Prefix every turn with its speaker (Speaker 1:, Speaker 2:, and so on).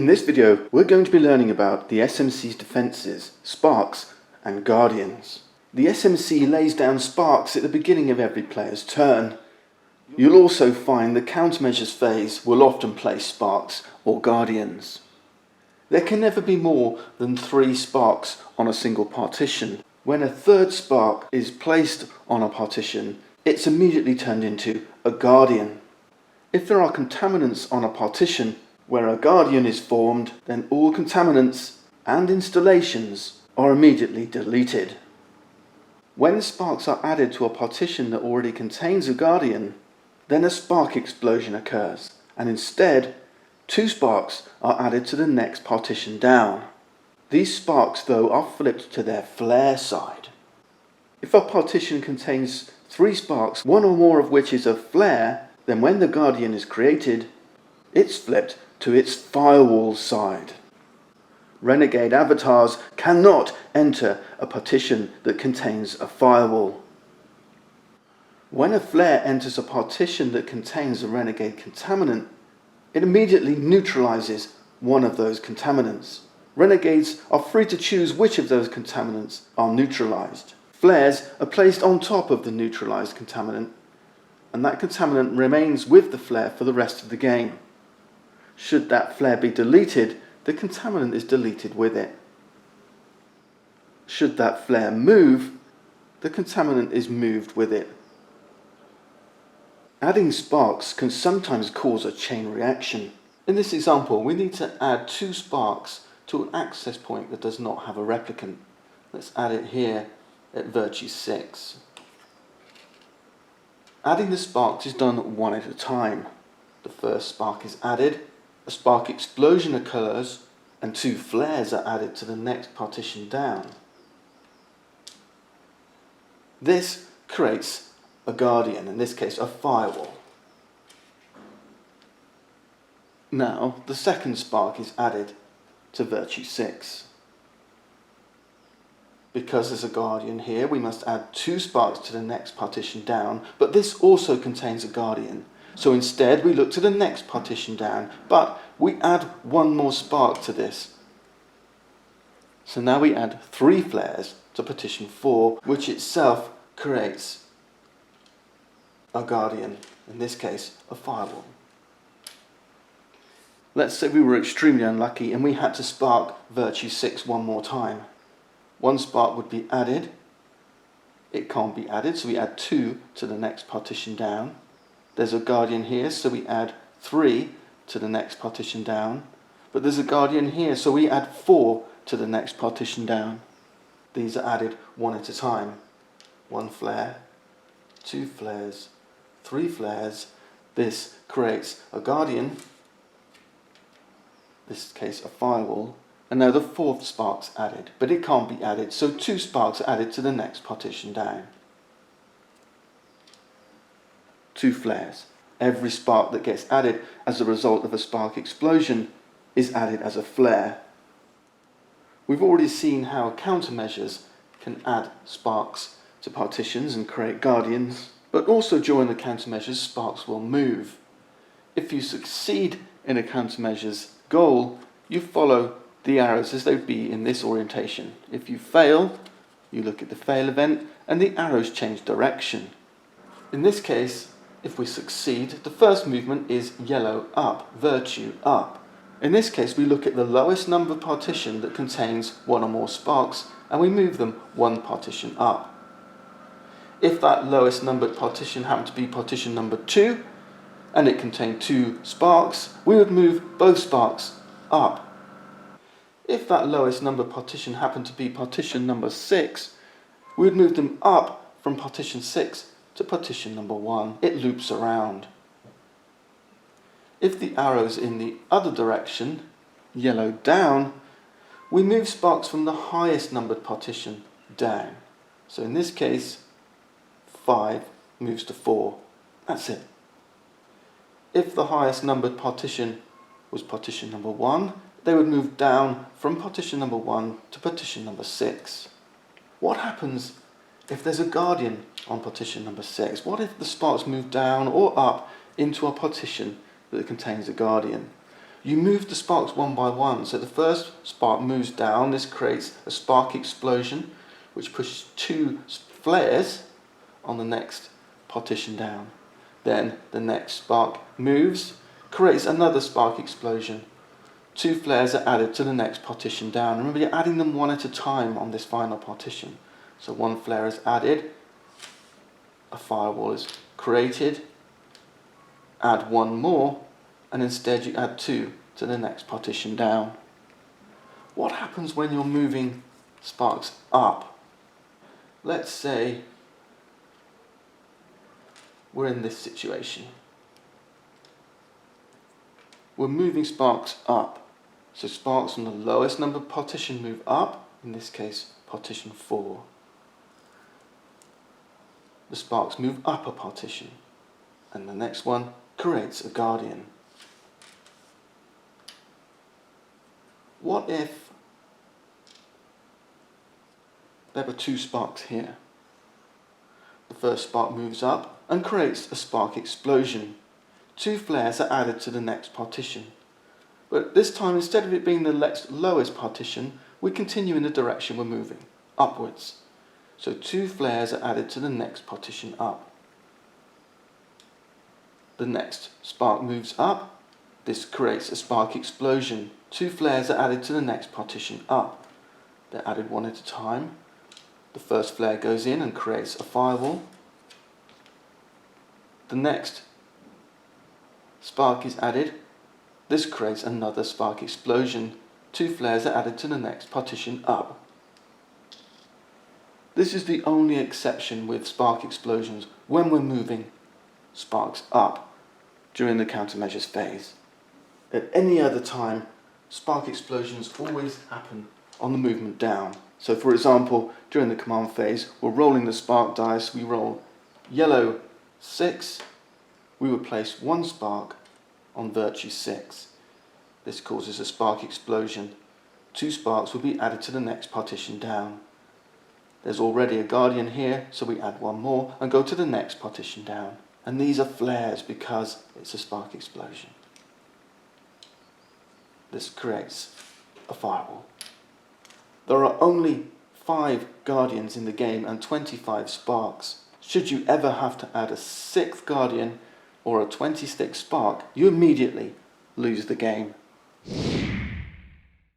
Speaker 1: In this video, we're going to be learning about the SMC's defences, sparks and guardians. The SMC lays down sparks at the beginning of every player's turn. You'll also find the countermeasures phase will often place sparks or guardians. There can never be more than 3 sparks on a single partition. When a third spark is placed on a partition, it's immediately turned into a guardian. If there are contaminants on a partition where a guardian is formed, then all contaminants and installations are immediately deleted. When sparks are added to a partition that already contains a guardian, then a spark explosion occurs, and instead 2 sparks are added to the next partition down. These sparks, though, are flipped to their flare side. If a partition contains 3 sparks, one or more of which is a flare, then when the guardian is created, it's flipped to its firewall side. Renegade avatars cannot enter a partition that contains a firewall. When a flare enters a partition that contains a renegade contaminant, it immediately neutralizes one of those contaminants. Renegades are free to choose which of those contaminants are neutralized. Flares are placed on top of the neutralized contaminant, and that contaminant remains with the flare for the rest of the game. Should that flare be deleted, the contaminant is deleted with it. Should that flare move, the contaminant is moved with it. Adding sparks can sometimes cause a chain reaction. In this example, we need to add 2 sparks to an access point that does not have a replicant. Let's add it here at virtue 6. Adding the sparks is done one at a time. The first spark is added, a spark explosion occurs, and 2 flares are added to the next partition down. This creates a guardian, in this case a firewall. Now the second spark is added to virtue 6. Because there's a guardian here, we must add 2 sparks to the next partition down, but this also contains a guardian. So instead we look to the next partition down, but we add 1 more spark to this. So now we add 3 flares to partition 4, which itself creates a guardian, in this case a firewall. Let's say we were extremely unlucky and we had to spark virtue 6 one more time. 1 spark would be added. It can't be added, so we add 2 to the next partition down. There's a guardian here, so we add 3 to the next partition down. But there's a guardian here, so we add 4 to the next partition down. These are added one at a time. 1 flare, 2 flares, 3 flares. This creates a guardian, in this case a firewall, and now the 4th spark's added, but it can't be added, so 2 sparks are added to the next partition down. 2 flares. Every spark that gets added as a result of a spark explosion is added as a flare. We've already seen how countermeasures can add sparks to partitions and create guardians, but also during the countermeasures sparks will move. If you succeed in a countermeasures goal, you follow the arrows as they would be in this orientation. If you fail, you look at the fail event and the arrows change direction. In this case, if we succeed, the first movement is yellow up, virtue up. In this case, we look at the lowest number partition that contains 1 or more sparks and we move them 1 partition up. If that lowest numbered partition happened to be partition number 2 and it contained 2 sparks, we would move both sparks up. If that lowest numbered partition happened to be partition number 6, we would move them up from partition 6 to partition number 1. It loops around. If the arrow's in the other direction, yellow down, we move sparks from the highest numbered partition down. So in this case, 5 moves to 4. That's it. If the highest numbered partition was partition number 1, they would move down from partition number 1 to partition number 6. What happens if there's a guardian on partition number 6? What if the sparks move down or up into a partition that contains a guardian? You move the sparks one by one. So the first spark moves down. This creates a spark explosion, which pushes 2 flares on the next partition down. Then the next spark moves, creates another spark explosion. 2 flares are added to the next partition down. Remember, you're adding them one at a time on this final partition. So 1 flare is added, a firewall is created, add 1 more, and instead you add 2 to the next partition down. What happens when you're moving sparks up? Let's say we're in this situation. We're moving sparks up. So sparks from the lowest number partition move up, in this case partition 4. The sparks move up a partition, and the next one creates a guardian. What if there were 2 sparks here? The first spark moves up and creates a spark explosion. 2 flares are added to the next partition. But this time, instead of it being the lowest partition, we continue in the direction we're moving, upwards. So 2 flares are added to the next partition up. The next spark moves up. This creates a spark explosion. 2 flares are added to the next partition up. They're added one at a time. The first flare goes in and creates a firewall. The next spark is added. This creates another spark explosion. 2 flares are added to the next partition up. This is the only exception with spark explosions when we're moving sparks up during the countermeasures phase. At any other time, spark explosions always happen on the movement down. So for example, during the command phase, we're rolling the spark dice. We roll yellow 6. We would place 1 spark on virtue 6. This causes a spark explosion. 2 sparks will be added to the next partition down. There's already a guardian here, so we add 1 more and go to the next partition down. And these are flares because it's a spark explosion. This creates a firewall. There are only 5 guardians in the game and 25 sparks. Should you ever have to add a 6th guardian or a 20-stick spark, you immediately lose the game.